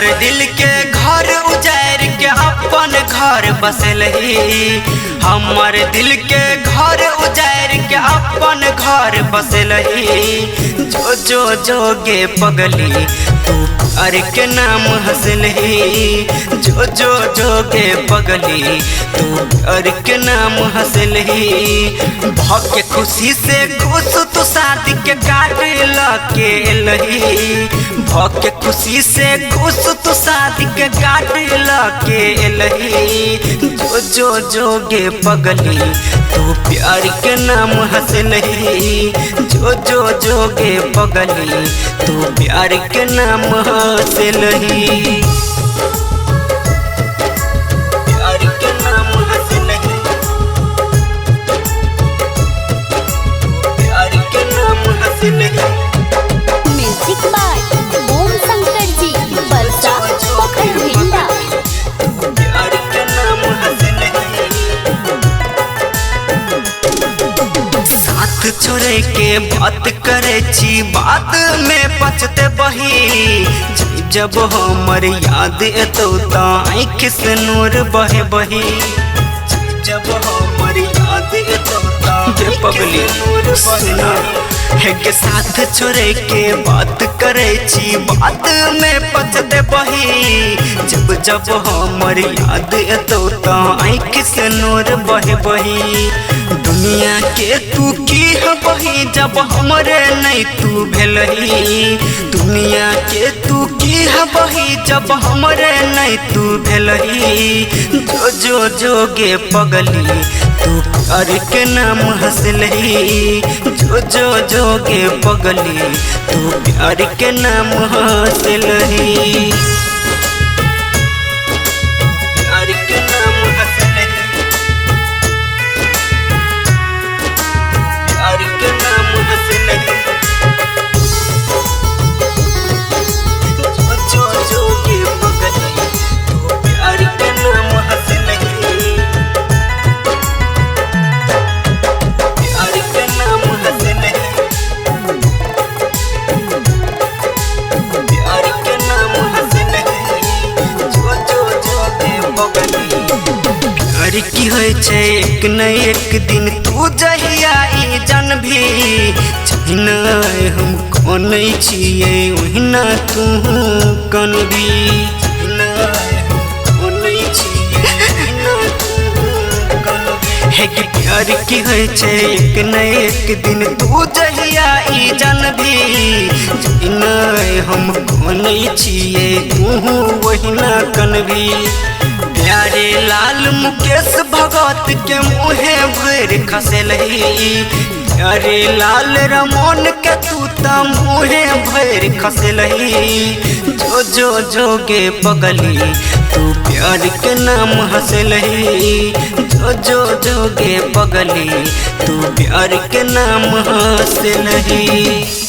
हमर दिल के घर उजाड़ के अपन घर बसलही। हमर दिल के घर उजाड़ के अपन घर बसलही। जो जो जोगे पगली तू प्यार के नाम हंसलही। जो जो जोगे पगली तू प्यार के नाम हंसलही। भाग के खुशी से खुश तू शादी के काट लके लही। भाग के खुशी से खुश तू शादी के काट लके लही। जो जो जोगे पगली तू प्यार के नाम हंसलही। जो जो जोगे पगली तू प्यार के नाम हंसलही। प्यार के नाम हंसलही। प्यार के नाम हंसलही। म्यूजिक बाय ओम शंकर जी बरसा पोखरविंदा। प्यार के नाम हंसलही। साथ छोड़े के बात करे छी बात में पछते बही। जब हमर याद एतो आँख से नूर बहे बही। जब हमर याद एतो पगली सुना है के साथ छोड़े के बात करे छी बात में पछते बही। जब जब हमर याद एतो आँख से नूर बहे बही। दुनिया के तू की बही जब हमरे नहीं तू भेलही। दुनिया के तू की बही जब हमरे नहीं तू भेलही। जो जो जोगे पगली तू प्यार के नाम हंसलही। जो जो जोगे पगली तू प्यार के नाम हंसलही। प्यार के नाम हंसलही। प्यार के नाम हंसलही। जो जो जोगे पगली तू प्यार के नाम हंसलही। प्यार के नाम हंसलही। प्यार के नाम हंसलही। जो जो जोगे पगली प्यार की होय छै एक न एक दिन तू जहिया ई जानभी। जहिना हम कोनै छियै ओहिना तू कनबी। जहिना हम कोनै छियै ओहिना तू कनबी। हे कि प्यार की होय छै एक न एक दिन तू जहिया ई जानभी। जहिना हम कोनै छियै तू ओहिना कनबी। प्यारे लाल मुकेश भगत के मुँहे भर खसलही। प्यारे लाल रमन के तू मुँहे भर खसलही। जो जो जोगे पगली तू प्यार के नाम हंसलही। जो जो जोगे पगली तू प्यार के नाम हंसलही।